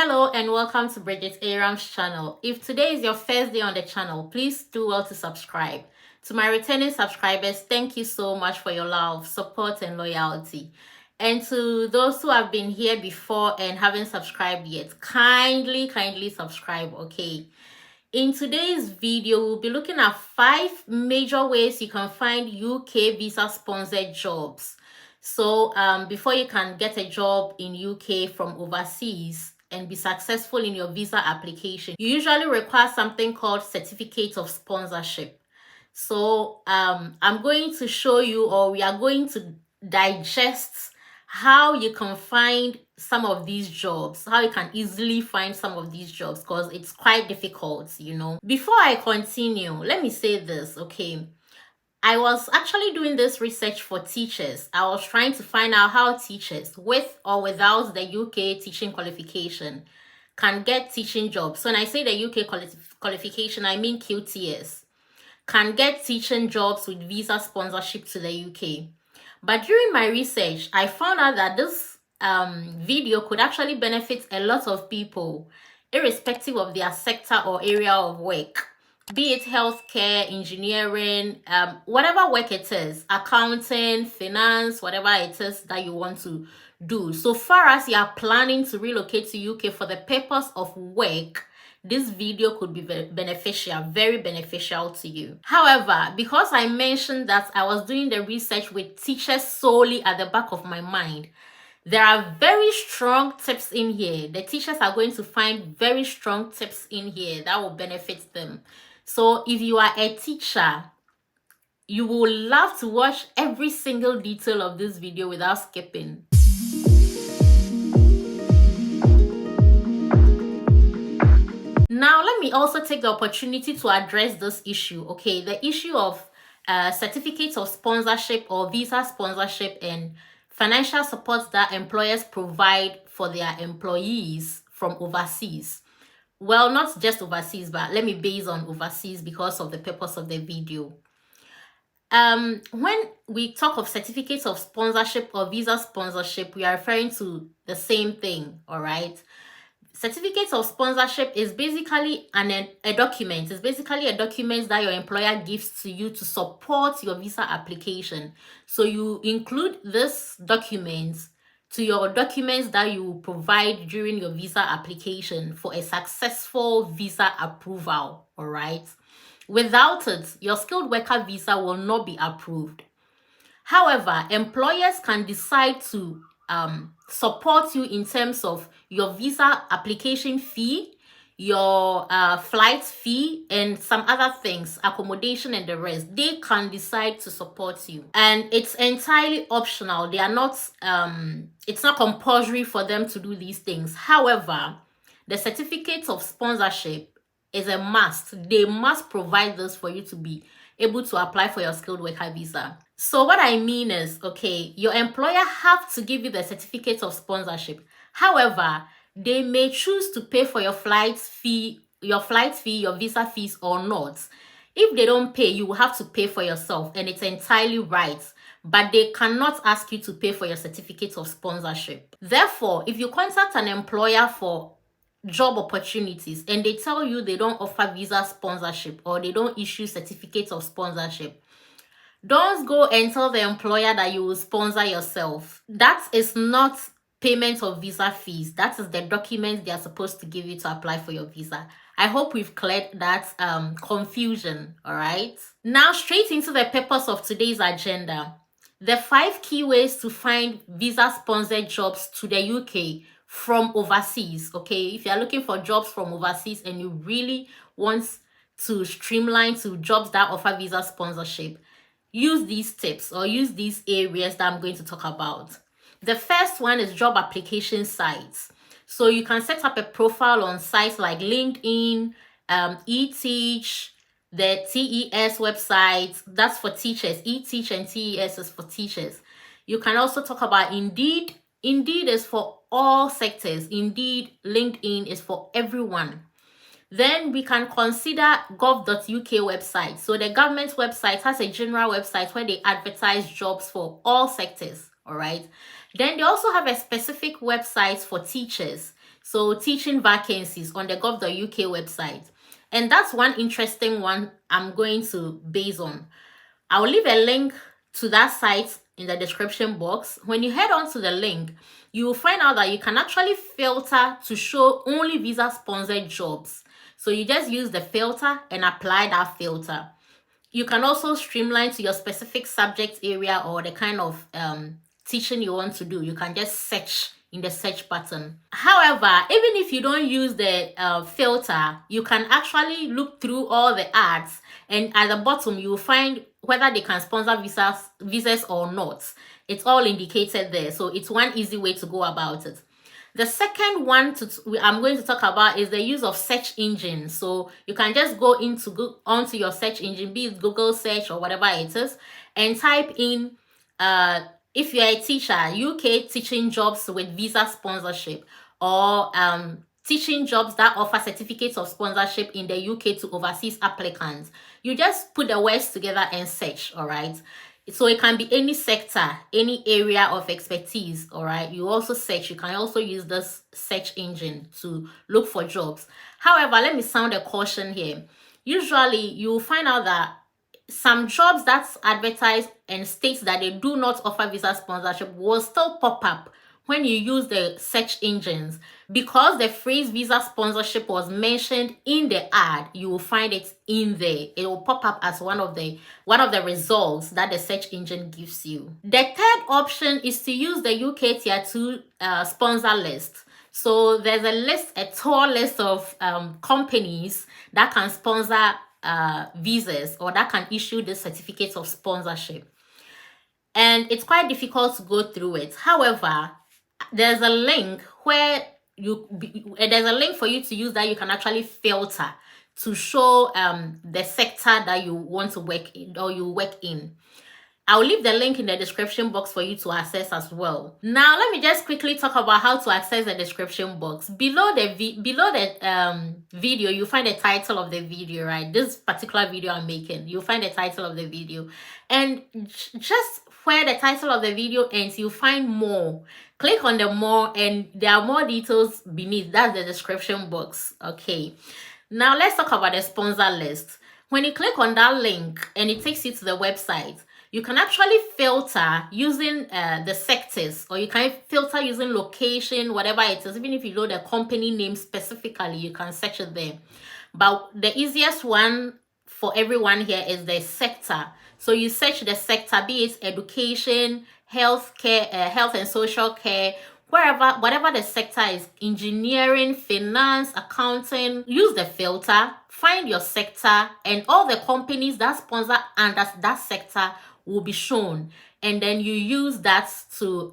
Hello and welcome to Bridget Aram's channel. If today is your first day on the channel, please do well to subscribe. To my returning subscribers, thank you so much for your love, support and loyalty. And to those who have been here before and haven't subscribed yet, kindly subscribe, okay? In today's video, we'll be looking at 5 major ways you can find UK visa-sponsored jobs. So before you can get a job in UK from overseas and be successful in your visa application, you usually require something called certificate of sponsorship. So I'm going to show you, or we are going to digest how you can find some of these jobs, how you can easily find some of these jobs, because it's quite difficult, you know. Before I continue, let me say this, okay? I was actually doing this research for teachers. I was trying to find out how teachers, with or without the UK teaching qualification, can get teaching jobs. So when I say the UK qualification, I mean QTS, can get teaching jobs with visa sponsorship to the UK. But during my research, I found out that this video could actually benefit a lot of people, irrespective of their sector or area of work. Be it healthcare, engineering, whatever work it is, accounting, finance, whatever it is that you want to do. So far as you are planning to relocate to UK for the purpose of work, this video could be very beneficial to you. However, because I mentioned that I was doing the research with teachers solely at the back of my mind, there are very strong tips in here. The teachers are going to find very strong tips in here that will benefit them. So if you are a teacher, you will love to watch every single detail of this video without skipping. Now, let me also take the opportunity to address this issue, okay? The issue of certificates of sponsorship or visa sponsorship and financial support that employers provide for their employees from overseas. Well, not just overseas, but let me base on overseas because of the purpose of the video. When we talk of certificates of sponsorship or visa sponsorship, we are referring to the same thing, all right? Certificates of sponsorship is basically a document. It's basically a document that your employer gives to you to support your visa application. So you include this document to your documents that you provide during your visa application for a successful visa approval, all right? Without it, your skilled worker visa will not be approved. However, employers can decide to support you in terms of your visa application fee, your flight fee, and some other things, accommodation and the rest. They can decide to support you, and it's entirely optional. They are not it's not compulsory for them to do these things. However, the certificate of sponsorship is a must. They must provide this for you to be able to apply for your skilled worker visa. So what I mean is, okay, your employer have to give you the certificate of sponsorship. However, they may choose to pay for your flight fee, your visa fees or not. If they don't pay, you will have to pay for yourself, and it's entirely right. But they cannot ask you to pay for your certificate of sponsorship. Therefore, if you contact an employer for job opportunities and they tell you they don't offer visa sponsorship or they don't issue certificates of sponsorship, don't go and tell the employer that you will sponsor yourself. That is not payment of visa fees. That is the document they are supposed to give you to apply for your visa. I hope we've cleared that confusion, all right? Now, straight into the purpose of today's agenda. The 5 key ways to find visa-sponsored jobs to the UK from overseas, okay? If you're looking for jobs from overseas and you really want to streamline to jobs that offer visa sponsorship, use these tips or use these areas that I'm going to talk about. The first one is job application sites. So you can set up a profile on sites like LinkedIn, eTeach, the TES website. That's for teachers. eTeach and TES is for teachers. You can also talk about Indeed. Indeed is for all sectors. Indeed, LinkedIn is for everyone. Then we can consider gov.uk website. So the government website has a general website where they advertise jobs for all sectors, all right? Then they also have a specific website for teachers. So teaching vacancies on the gov.uk website. And that's one interesting one I'm going to base on. I'll leave a link to that site in the description box. When you head on to the link, you will find out that you can actually filter to show only visa-sponsored jobs. So you just use the filter and apply that filter. You can also streamline to your specific subject area or the kind of teaching you want to do. You can just search in the search button. However, even if you don't use the filter, you can actually look through all the ads, and at the bottom you will find whether they can sponsor visas or not. It's all indicated there, so it's one easy way to go about it. The second one I'm going to talk about is the use of search engines. So you can just go onto your search engine, be it Google search or whatever it is, and type in if you're a teacher, UK teaching jobs with visa sponsorship, or teaching jobs that offer certificates of sponsorship in the UK to overseas applicants. You just put the words together and search, all right? So it can be any sector, any area of expertise, all right? You also search. You can also use this search engine to look for jobs. However, let me sound a caution here. Usually, you'll find out that some jobs that's advertised and states that they do not offer visa sponsorship will still pop up when you use the search engines. Because the phrase visa sponsorship was mentioned in the ad, you will find it in there. It will pop up as one of the results that the search engine gives you. The third option is to use the UK Tier 2 sponsor list. So there's a tall list of companies that can sponsor visas, or that can issue the certificates of sponsorship. And it's quite difficult to go through it. However, there's a link where there's a link for you to use that you can actually filter to show the sector that you want to work in or you work in. I'll leave the link in the description box for you to access as well. Now, let me just quickly talk about how to access the description box. Below the video, you'll find the title of the video, right? This particular video I'm making, you'll find the title of the video. And just where the title of the video ends, you'll find more. Click on the more, and there are more details beneath. That's the description box. Okay. Now, let's talk about the sponsor list. When you click on that link and it takes you to the website, you can actually filter using the sectors, or you can filter using location, whatever it is. Even if you know the company name specifically, you can search it there. But the easiest one for everyone here is the sector. So you search the sector, be it education, health and social care, whatever the sector is, engineering, finance, accounting. Use the filter, find your sector, and all the companies that sponsor under that sector will be shown, and then you use that to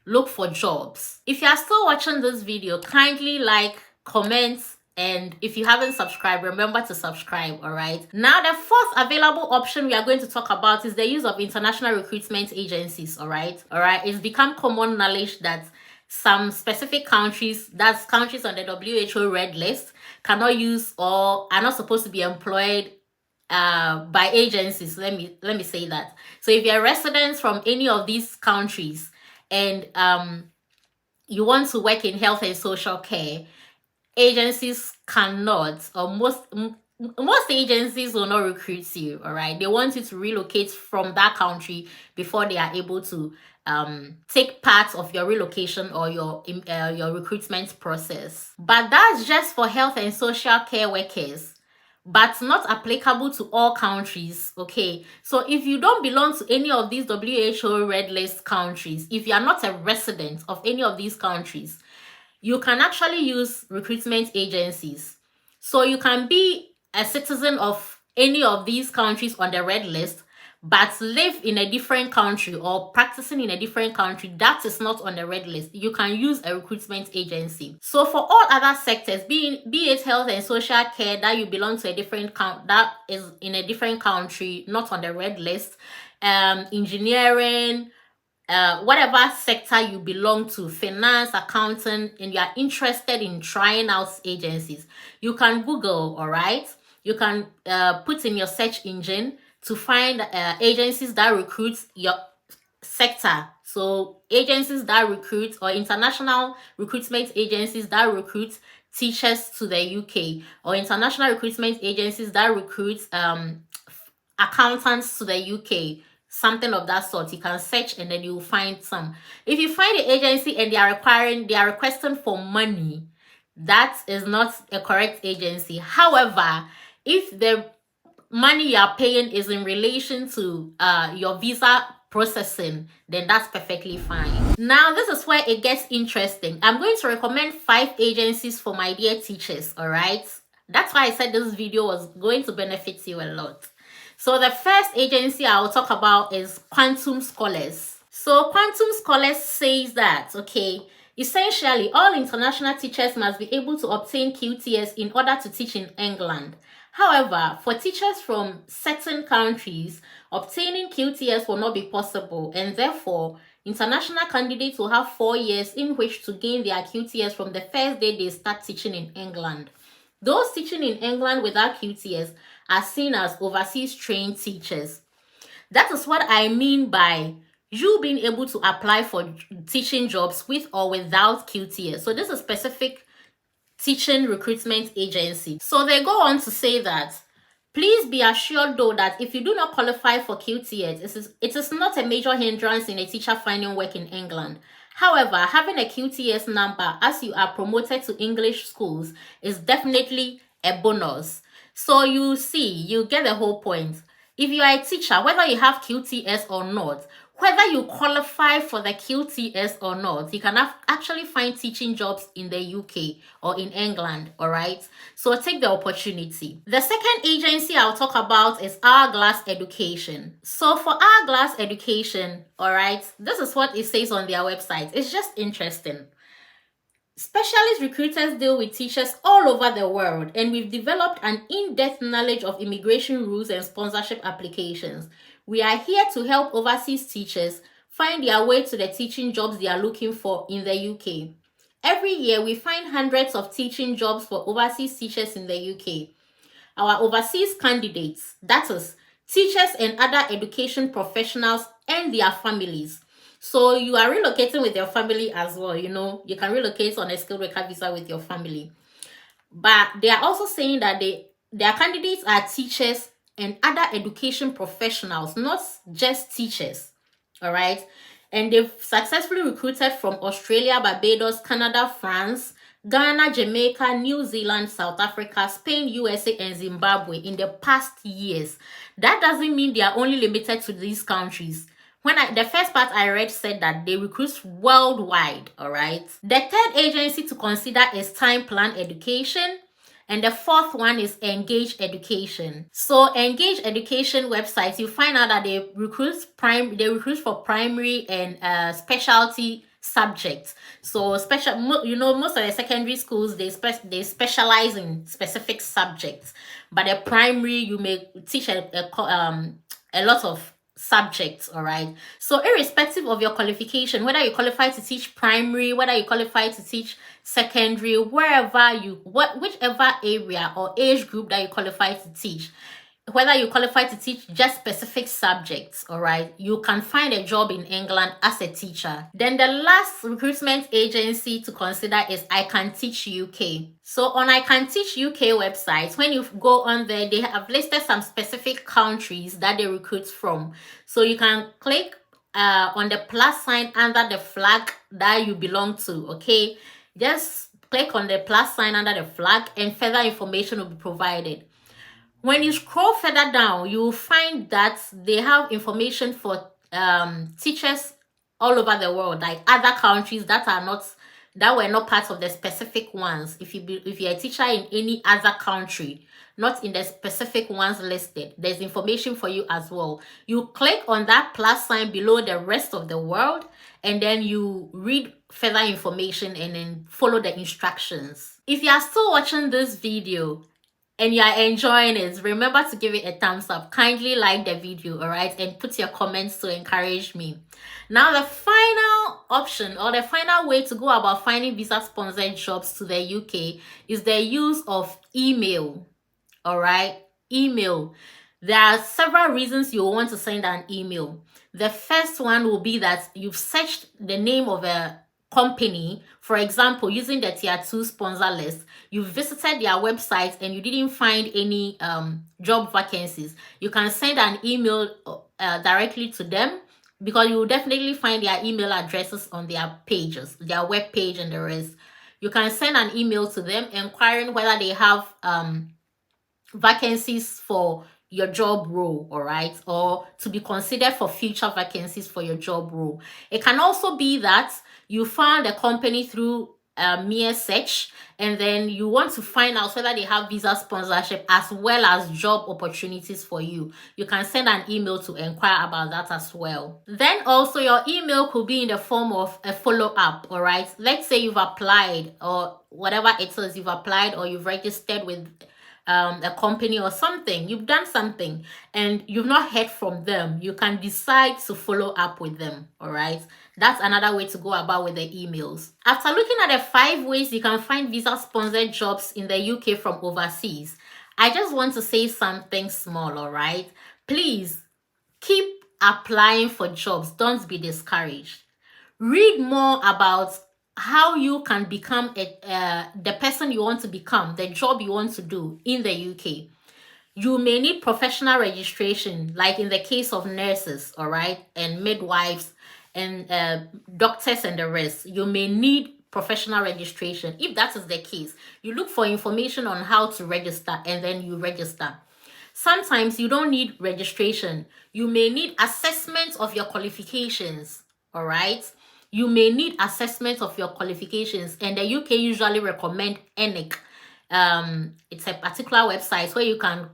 look for jobs. If you are still watching this video, kindly like, comment, and if you haven't subscribed, remember to subscribe. All right, now the fourth available option we are going to talk about is the use of international recruitment agencies. All right, it's become common knowledge that some specific countries, that's countries on the WHO red list, cannot use or are not supposed to be employed by agencies. Let me say that. So if you're a resident from any of these countries and you want to work in health and social care, agencies cannot, or most agencies will not recruit you. All right, they want you to relocate from that country before they are able to take part of your relocation or your recruitment process. But that's just for health and social care workers, but not applicable to all countries. Okay, so if you don't belong to any of these WHO red list countries, if you are not a resident of any of these countries, you can actually use recruitment agencies. So you can be a citizen of any of these countries on the red list, but live in a different country or practicing in a different country that is not on the red list. You can use a recruitment agency. So for all other sectors, be it health and social care, that you belong to a different that is in a different country, not on the red list, engineering, whatever sector you belong to, finance, accounting, and you are interested in trying out agencies, you can Google. All right, you can put in your search engine to find agencies that recruit sector. So agencies that recruit, or international recruitment agencies that recruit teachers to the UK, or international recruitment agencies that recruit accountants to the UK, something of that sort. You can search and then you'll find some. If you find the agency and they are requesting for money, that is not a correct agency. However, if the money you are paying is in relation to your visa processing, then that's perfectly fine. Now, this is where it gets interesting. I'm going to recommend 5 agencies for my dear teachers, all right? That's why I said this video was going to benefit you a lot. So the first agency I will talk about is Quantum Scholars. So Quantum Scholars says that, okay, essentially all international teachers must be able to obtain QTS in order to teach in England. However, for teachers from certain countries, obtaining QTS will not be possible, and therefore, international candidates will have 4 years in which to gain their QTS from the first day they start teaching in England. Those teaching in England without QTS are seen as overseas trained teachers. That is what I mean by you being able to apply for teaching jobs with or without QTS. So this is specific teaching recruitment agency. So they go on to say that, please be assured though that if you do not qualify for QTS, it is not a major hindrance in a teacher finding work in England. However, having a QTS number as you are promoted to English schools is definitely a bonus. So you see, you get the whole point. If you are a teacher, whether you have QTS or not, whether you qualify for the QTS or not, you can actually find teaching jobs in the UK or in England, all right? So take the opportunity. The second agency I'll talk about is Hourglass Education. So for Hourglass Education, all right, this is what it says on their website. It's just interesting. Specialist recruiters deal with teachers all over the world, and we've developed an in-depth knowledge of immigration rules and sponsorship applications. We are here to help overseas teachers find their way to the teaching jobs they are looking for in the UK. Every year, we find hundreds of teaching jobs for overseas teachers in the UK. Our overseas candidates, that is, teachers and other education professionals and their families. So you are relocating with your family as well, you know, you can relocate on a skilled worker visa with your family. But they are also saying that their candidates are teachers and other education professionals, not just teachers, all right? And they've successfully recruited from Australia, Barbados, Canada, France, Ghana, Jamaica, New Zealand, South Africa, Spain, USA, and Zimbabwe in the past years. That doesn't mean they are only limited to these countries. The first part I read said that they recruit worldwide, all right? The third agency to consider is Time Plan Education, and the fourth one is Engage Education. So Engage Education website, you find out that they recruit for primary and specialty subjects. So most of the secondary schools, they specialize in specific subjects, but the primary, you may teach a lot of subjects, all right? So irrespective of your qualification, whether you qualify to teach primary, whether you qualify to teach secondary, whichever area or age group that you qualify to teach, whether you qualify to teach just specific subjects, all right, you can find a job in England as a teacher. Then the last recruitment agency to consider is I Can Teach UK. So on I Can Teach UK website, when you go on there, they have listed some specific countries that they recruit from. So you can click on the plus sign under the flag that you belong to, okay? Just click on the plus sign under the flag and further information will be provided. When you scroll further down, you will find that they have information for teachers all over the world, like other countries that were not part of the specific ones. If you're a teacher in any other country, not in the specific ones listed, there's information for you as well. You click on that plus sign below the rest of the world, and then you read further information and then follow the instructions. If you are still watching this video and you are enjoying it, remember to give it a thumbs up. Kindly like the video, all right, and put your comments to encourage me. Now, the final option or the final way to go about finding visa sponsored jobs to the UK is the use of email, all right? Email. There are several reasons you want to send an email. The first one will be that you've searched the name of a company, for example, using the tier 2 sponsor list. You visited their website and you didn't find any job vacancies. You can send an email directly to them, because you will definitely find their email addresses on their pages, their web page and the rest. You can send an email to them inquiring whether they have vacancies for your job role, all right, or to be considered for future vacancies for your job role. It can also be that you found a company through a mere search, and then you want to find out whether they have visa sponsorship as well as job opportunities for you. You can send an email to inquire about that as well. Then also your email could be in the form of a follow-up, all right. Let's say you've applied, or whatever it is, you've applied or you've registered with a company or something, you've done something and you've not heard from them. You can decide to follow up with them, all right. That's another way to go about with the emails. After looking at the 5 ways you can find visa sponsored jobs in the UK from overseas, I just want to say something small, all right. Please keep applying for jobs. Don't be discouraged. Read more about how you can become the person you want to become, the job you want to do in the UK. You may need professional registration, like in the case of nurses, all right, and midwives and doctors and the rest. You may need professional registration. If that is the case, you look for information on how to register and then you register. Sometimes you don't need registration. You may need assessment of your qualifications, all right? You may need assessment of your qualifications, and the UK usually recommend ENIC. It's a particular website where you can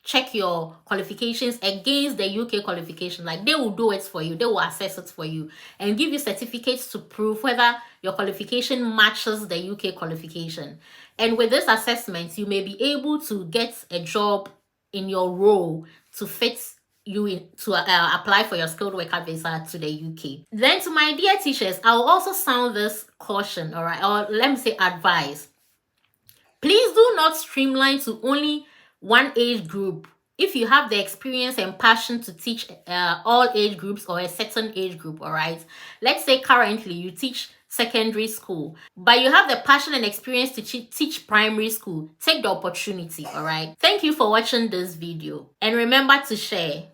check your qualifications against the UK qualification. Like, they will do it for you, they will assess it for you and give you certificates to prove whether your qualification matches the UK qualification. And with this assessment, you may be able to get a job in your role to fit you in, to apply for your skilled worker visa to the UK. Then, to my dear teachers, I will also sound this caution, all right, or let me say advice. Please do not streamline to only one age group. If you have the experience and passion to teach all age groups or a certain age group, all right. Let's say currently you teach secondary school, but you have the passion and experience to teach primary school, take the opportunity, all right. Thank you for watching this video, and remember to share.